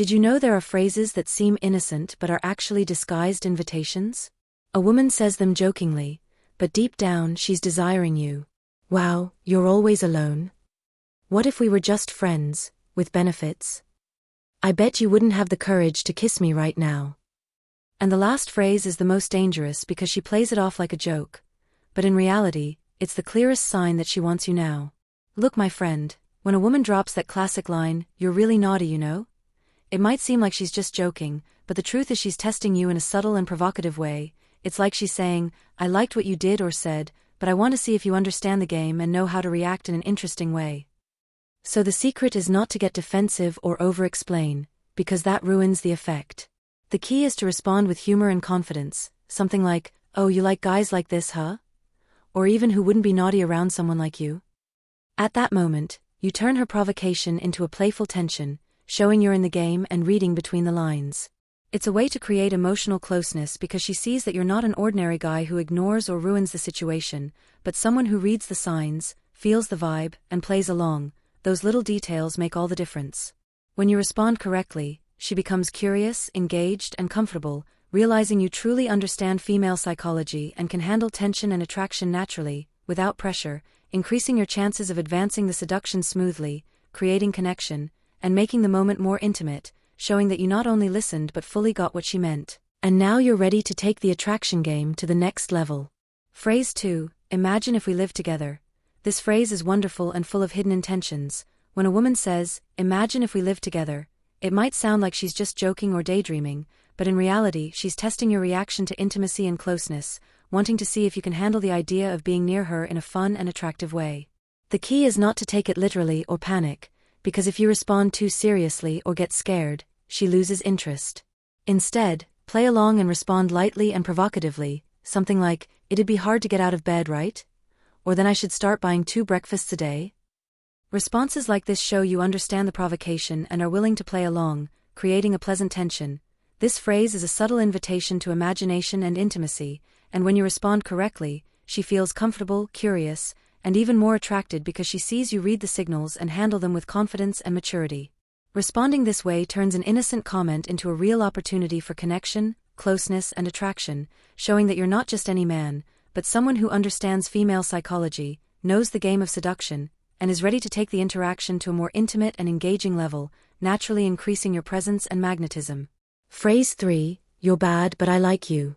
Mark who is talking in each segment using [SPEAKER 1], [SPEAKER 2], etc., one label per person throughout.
[SPEAKER 1] Did you know there are phrases that seem innocent but are actually disguised invitations? A woman says them jokingly, but deep down she's desiring you. Wow, you're always alone? What if we were just friends, with benefits? I bet you wouldn't have the courage to kiss me right now. And the last phrase is the most dangerous because she plays it off like a joke. But in reality, it's the clearest sign that she wants you now. Look, my friend, when a woman drops that classic line, "You're really naughty, you know?" It might seem like she's just joking, but the truth is she's testing you in a subtle and provocative way. It's like she's saying, "I liked what you did or said, but I want to see if you understand the game and know how to react in an interesting way." So the secret is not to get defensive or over-explain, because that ruins the effect. The key is to respond with humor and confidence, something like, "Oh, you like guys like this, huh?" Or even, "Who wouldn't be naughty around someone like you?" At that moment, you turn her provocation into a playful tension, showing you're in the game and reading between the lines. It's a way to create emotional closeness because she sees that you're not an ordinary guy who ignores or ruins the situation, but someone who reads the signs, feels the vibe, and plays along. Those little details make all the difference. When you respond correctly, she becomes curious, engaged, and comfortable, realizing you truly understand female psychology and can handle tension and attraction naturally, without pressure, increasing your chances of advancing the seduction smoothly, creating connection, and making the moment more intimate, showing that you not only listened but fully got what she meant. And now you're ready to take the attraction game to the next level. Phrase 2, imagine if we lived together. This phrase is wonderful and full of hidden intentions. When a woman says, "Imagine if we lived together," it might sound like she's just joking or daydreaming, but in reality she's testing your reaction to intimacy and closeness, wanting to see if you can handle the idea of being near her in a fun and attractive way. The key is not to take it literally or panic, because if you respond too seriously or get scared, she loses interest. Instead, play along and respond lightly and provocatively, something like, "It'd be hard to get out of bed, right? Or then I should start buying 2 breakfasts a day?" Responses like this show you understand the provocation and are willing to play along, creating a pleasant tension. This phrase is a subtle invitation to imagination and intimacy, and when you respond correctly, she feels comfortable, curious, and even more attracted because she sees you read the signals and handle them with confidence and maturity. Responding this way turns an innocent comment into a real opportunity for connection, closeness, and attraction, showing that you're not just any man, but someone who understands female psychology, knows the game of seduction, and is ready to take the interaction to a more intimate and engaging level, naturally increasing your presence and magnetism. Phrase 3, you're bad but I like you.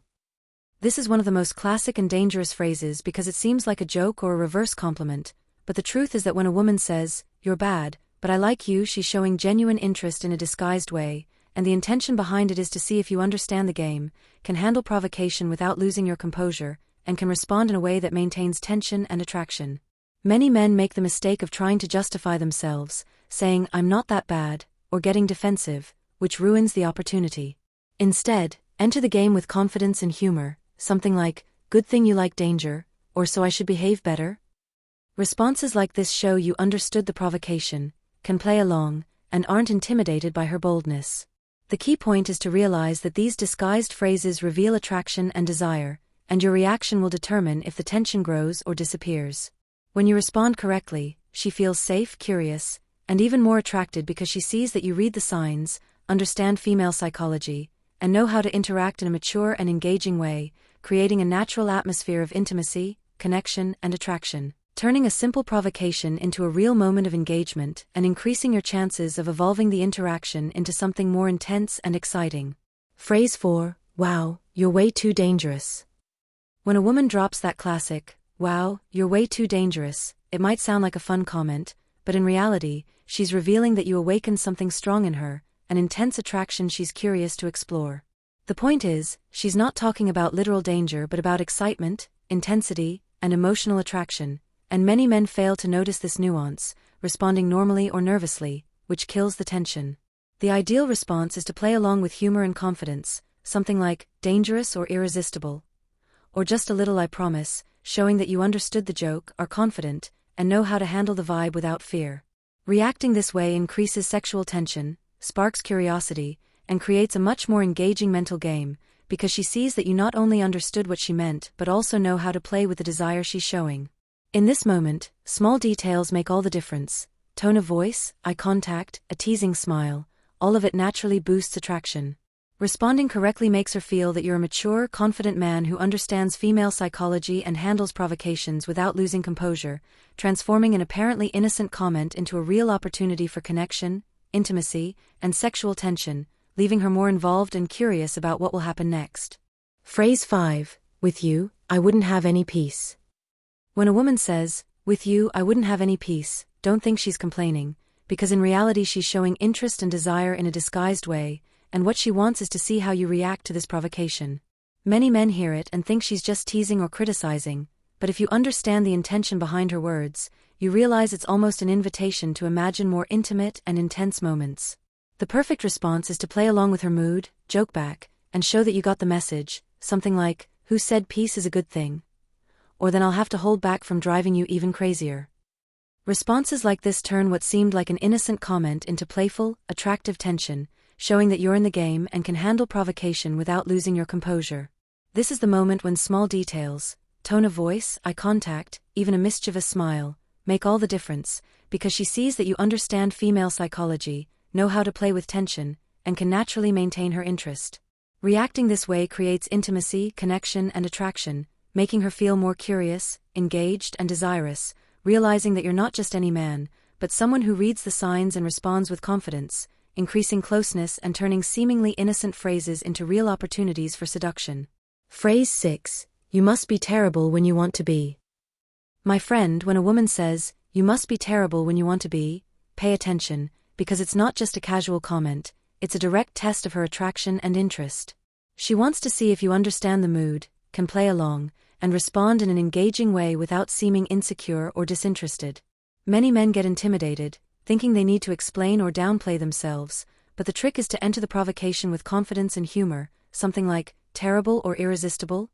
[SPEAKER 1] This is one of the most classic and dangerous phrases because it seems like a joke or a reverse compliment, but the truth is that when a woman says, "You're bad, but I like you," she's showing genuine interest in a disguised way, and the intention behind it is to see if you understand the game, can handle provocation without losing your composure, and can respond in a way that maintains tension and attraction. Many men make the mistake of trying to justify themselves, saying, "I'm not that bad," or getting defensive, which ruins the opportunity. Instead, enter the game with confidence and humor, something like, "Good thing you like danger," or "So I should behave better?" Responses like this show you understood the provocation, can play along, and aren't intimidated by her boldness. The key point is to realize that these disguised phrases reveal attraction and desire, and your reaction will determine if the tension grows or disappears. When you respond correctly, she feels safe, curious, and even more attracted because she sees that you read the signs, understand female psychology, and know how to interact in a mature and engaging way, creating a natural atmosphere of intimacy, connection, and attraction, turning a simple provocation into a real moment of engagement and increasing your chances of evolving the interaction into something more intense and exciting. Phrase 4, wow, you're way too dangerous. When a woman drops that classic, "Wow, you're way too dangerous," it might sound like a fun comment, but in reality, she's revealing that you awakened something strong in her, an intense attraction she's curious to explore. The point is, she's not talking about literal danger but about excitement, intensity, and emotional attraction, and many men fail to notice this nuance, responding normally or nervously, which kills the tension. The ideal response is to play along with humor and confidence, something like, "Dangerous" or "Irresistible," or just a little "I promise," showing that you understood the joke, are confident, and know how to handle the vibe without fear. Reacting this way increases sexual tension, sparks curiosity, and creates a much more engaging mental game, because she sees that you not only understood what she meant but also know how to play with the desire she's showing. In this moment, small details make all the difference: tone of voice, eye contact, a teasing smile, all of it naturally boosts attraction. Responding correctly makes her feel that you're a mature, confident man who understands female psychology and handles provocations without losing composure, transforming an apparently innocent comment into a real opportunity for connection, intimacy, and sexual tension, leaving her more involved and curious about what will happen next. Phrase 5. With you, I wouldn't have any peace. When a woman says, "With you, I wouldn't have any peace," don't think she's complaining, because in reality she's showing interest and desire in a disguised way, and what she wants is to see how you react to this provocation. Many men hear it and think she's just teasing or criticizing, but if you understand the intention behind her words, you realize it's almost an invitation to imagine more intimate and intense moments. The perfect response is to play along with her mood, joke back, and show that you got the message, something like, "Who said peace is a good thing?" Or "Then I'll have to hold back from driving you even crazier." Responses like this turn what seemed like an innocent comment into playful, attractive tension, showing that you're in the game and can handle provocation without losing your composure. This is the moment when small details, tone of voice, eye contact, even a mischievous smile, make all the difference, because she sees that you understand female psychology, know how to play with tension, and can naturally maintain her interest. Reacting this way creates intimacy, connection, and attraction, making her feel more curious, engaged, and desirous, realizing that you're not just any man, but someone who reads the signs and responds with confidence, increasing closeness and turning seemingly innocent phrases into real opportunities for seduction. Phrase 6. You must be terrible when you want to be. My friend, when a woman says, "You must be terrible when you want to be," pay attention, because it's not just a casual comment, it's a direct test of her attraction and interest. She wants to see if you understand the mood, can play along, and respond in an engaging way without seeming insecure or disinterested. Many men get intimidated, thinking they need to explain or downplay themselves, but the trick is to enter the provocation with confidence and humor, something like, "Terrible or irresistible?"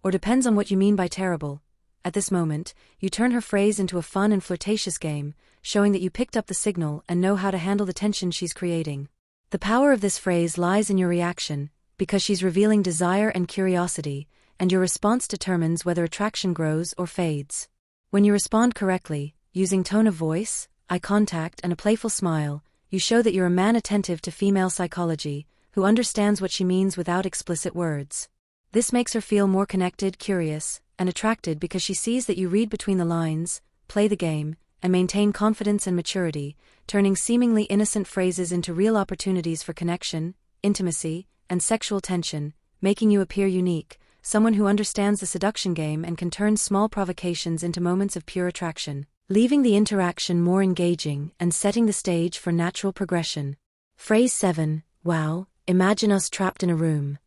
[SPEAKER 1] Or "Depends on what you mean by terrible." At this moment, you turn her phrase into a fun and flirtatious game, showing that you picked up the signal and know how to handle the tension she's creating. The power of this phrase lies in your reaction, because she's revealing desire and curiosity, and your response determines whether attraction grows or fades. When you respond correctly, using tone of voice, eye contact, and a playful smile, you show that you're a man attentive to female psychology, who understands what she means without explicit words. This makes her feel more connected, curious, and attracted because she sees that you read between the lines, play the game, and maintain confidence and maturity, turning seemingly innocent phrases into real opportunities for connection, intimacy, and sexual tension, making you appear unique, someone who understands the seduction game and can turn small provocations into moments of pure attraction, leaving the interaction more engaging and setting the stage for natural progression. Phrase 7. Wow, imagine us trapped in a room.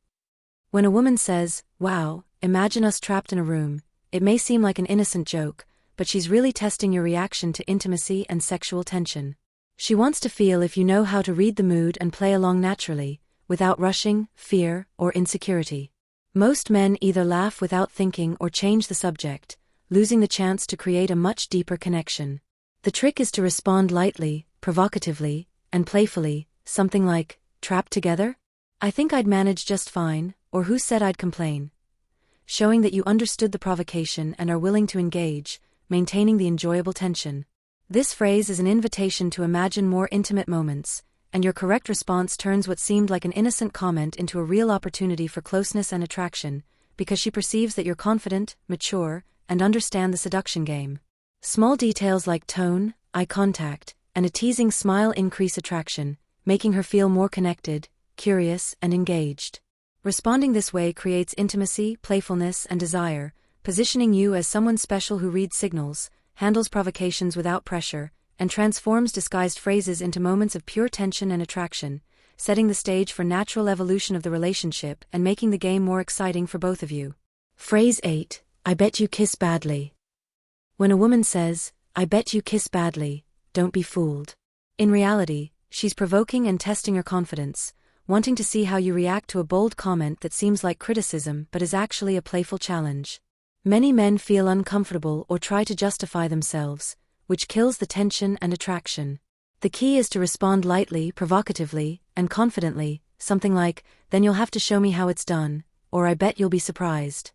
[SPEAKER 1] When a woman says, "Wow, imagine us trapped in a room," it may seem like an innocent joke, but she's really testing your reaction to intimacy and sexual tension. She wants to feel if you know how to read the mood and play along naturally, without rushing, fear, or insecurity. Most men either laugh without thinking or change the subject, losing the chance to create a much deeper connection. The trick is to respond lightly, provocatively, and playfully, something like, "Trapped together? I think I'd manage just fine," or "Who said I'd complain?" Showing that you understood the provocation and are willing to engage, maintaining the enjoyable tension. This phrase is an invitation to imagine more intimate moments, and your correct response turns what seemed like an innocent comment into a real opportunity for closeness and attraction, because she perceives that you're confident, mature, and understand the seduction game. Small details like tone, eye contact, and a teasing smile increase attraction, making her feel more connected, curious, and engaged. Responding this way creates intimacy, playfulness, and desire, positioning you as someone special who reads signals, handles provocations without pressure, and transforms disguised phrases into moments of pure tension and attraction, setting the stage for natural evolution of the relationship and making the game more exciting for both of you. Phrase 8. I bet you kiss badly. When a woman says, "I bet you kiss badly," don't be fooled. In reality, she's provoking and testing your confidence, wanting to see how you react to a bold comment that seems like criticism but is actually a playful challenge. Many men feel uncomfortable or try to justify themselves, which kills the tension and attraction. The key is to respond lightly, provocatively, and confidently, something like, "Then you'll have to show me how it's done," or "I bet you'll be surprised."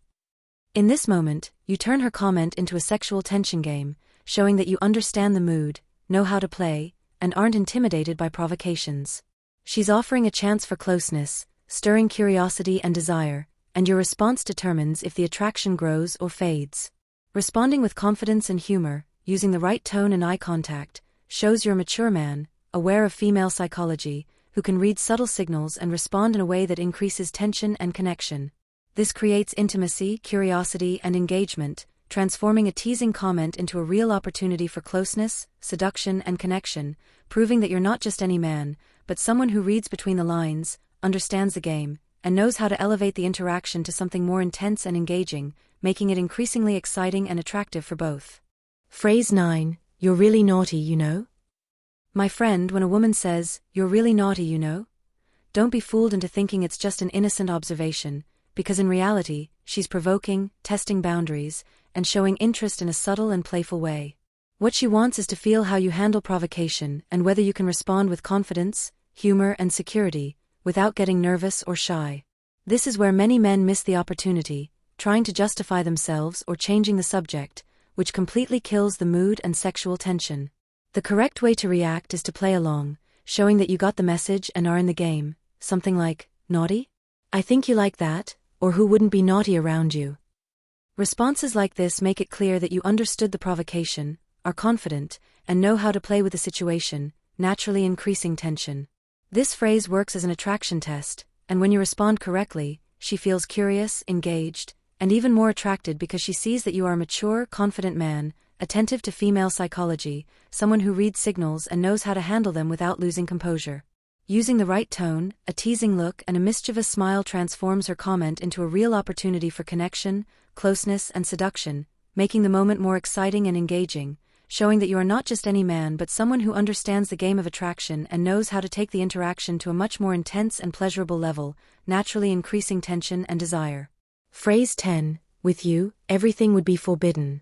[SPEAKER 1] In this moment, you turn her comment into a sexual tension game, showing that you understand the mood, know how to play, and aren't intimidated by provocations. She's offering a chance for closeness, stirring curiosity and desire, and your response determines if the attraction grows or fades. Responding with confidence and humor, using the right tone and eye contact, shows you're a mature man, aware of female psychology, who can read subtle signals and respond in a way that increases tension and connection. This creates intimacy, curiosity, and engagement, transforming a teasing comment into a real opportunity for closeness, seduction, and connection, proving that you're not just any man, but someone who reads between the lines, understands the game, and knows how to elevate the interaction to something more intense and engaging, making it increasingly exciting and attractive for both. Phrase 9, you're really naughty, you know? My friend, when a woman says, you're really naughty, you know? Don't be fooled into thinking it's just an innocent observation, because in reality, she's provoking, testing boundaries, and showing interest in a subtle and playful way. What she wants is to feel how you handle provocation and whether you can respond with confidence, humor, and security, without getting nervous or shy. This is where many men miss the opportunity, trying to justify themselves or changing the subject, which completely kills the mood and sexual tension. The correct way to react is to play along, showing that you got the message and are in the game, something like, naughty? I think you like that, or who wouldn't be naughty around you? Responses like this make it clear that you understood the provocation, are confident, and know how to play with the situation, naturally increasing tension. This phrase works as an attraction test, and when you respond correctly, she feels curious, engaged, and even more attracted because she sees that you are a mature, confident man, attentive to female psychology, someone who reads signals and knows how to handle them without losing composure. Using the right tone, a teasing look, and a mischievous smile transforms her comment into a real opportunity for connection, closeness, and seduction, making the moment more exciting and engaging, showing that you are not just any man but someone who understands the game of attraction and knows how to take the interaction to a much more intense and pleasurable level, naturally increasing tension and desire. Phrase 10, with you, everything would be forbidden.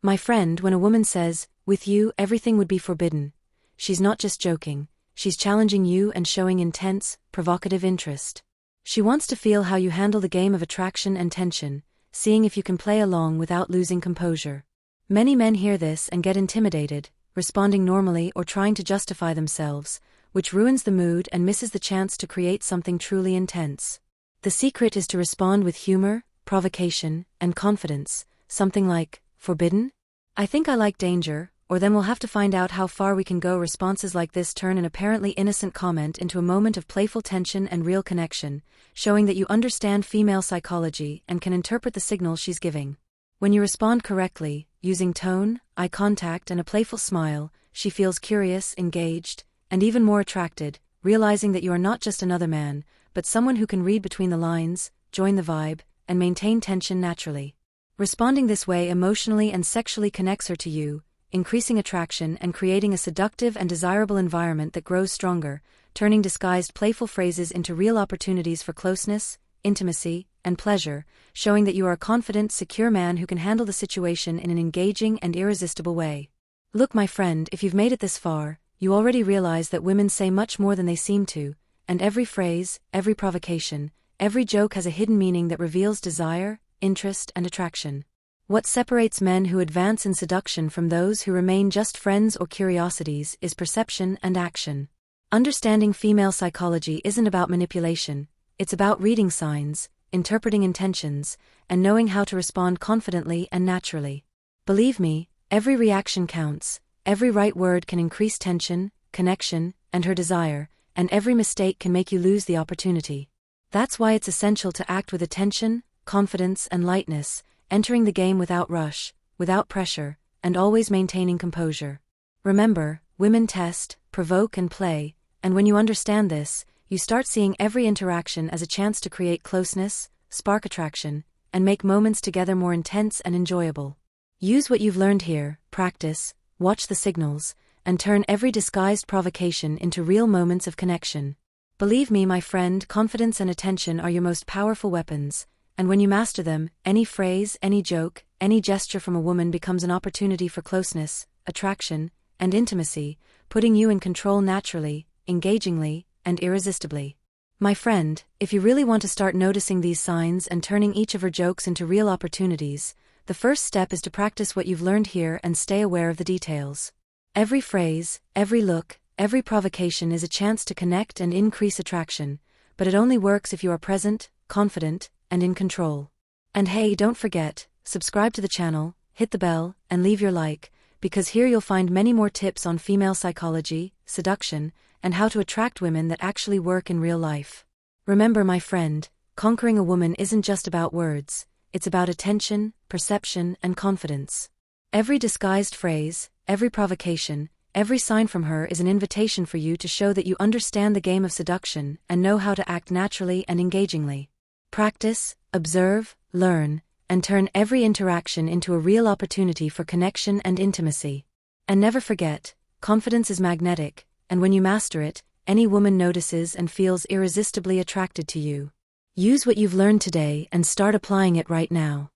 [SPEAKER 1] My friend, when a woman says, with you, everything would be forbidden, she's not just joking, she's challenging you and showing intense, provocative interest. She wants to feel how you handle the game of attraction and tension, seeing if you can play along without losing composure. Many men hear this and get intimidated, responding normally or trying to justify themselves, which ruins the mood and misses the chance to create something truly intense. The secret is to respond with humor, provocation, and confidence, something like, forbidden? I think I like danger, or then we'll have to find out how far we can go. Responses like this turn an apparently innocent comment into a moment of playful tension and real connection, showing that you understand female psychology and can interpret the signals she's giving. When you respond correctly, using tone, eye contact, and a playful smile, she feels curious, engaged, and even more attracted, realizing that you are not just another man, but someone who can read between the lines, join the vibe, and maintain tension naturally. Responding this way emotionally and sexually connects her to you, increasing attraction and creating a seductive and desirable environment that grows stronger, turning disguised playful phrases into real opportunities for closeness, intimacy, and pleasure, showing that you are a confident, secure man who can handle the situation in an engaging and irresistible way. Look, my friend, if you've made it this far, you already realize that women say much more than they seem to, and every phrase, every provocation, every joke has a hidden meaning that reveals desire, interest, and attraction. What separates men who advance in seduction from those who remain just friends or curiosities is perception and action. Understanding female psychology isn't about manipulation, it's about reading signs, interpreting intentions, and knowing how to respond confidently and naturally. Believe me, every reaction counts, every right word can increase tension, connection, and her desire, and every mistake can make you lose the opportunity. That's why it's essential to act with attention, confidence, and lightness, entering the game without rush, without pressure, and always maintaining composure. Remember, women test, provoke, and play, and when you understand this, you start seeing every interaction as a chance to create closeness, spark attraction, and make moments together more intense and enjoyable. Use what you've learned here, practice, watch the signals, and turn every disguised provocation into real moments of connection. Believe me, my friend, confidence and attention are your most powerful weapons, and when you master them, any phrase, any joke, any gesture from a woman becomes an opportunity for closeness, attraction, and intimacy, putting you in control naturally, engagingly, and irresistibly. My friend, if you really want to start noticing these signs and turning each of her jokes into real opportunities, the first step is to practice what you've learned here and stay aware of the details. Every phrase, every look, Every provocation is a chance to connect and increase attraction, but it only works if you are present, confident, and in control. And hey, don't forget, subscribe to the channel, hit the bell, and leave your like, because here you'll find many more tips on female psychology, seduction, and how to attract women that actually work in real life. Remember, my friend, conquering a woman isn't just about words, it's about attention, perception, and confidence. Every disguised phrase, every provocation, every sign from her is an invitation for you to show that you understand the game of seduction and know how to act naturally and engagingly. Practice, observe, learn, and turn every interaction into a real opportunity for connection and intimacy. And never forget, confidence is magnetic, and when you master it, any woman notices and feels irresistibly attracted to you. Use what you've learned today and start applying it right now.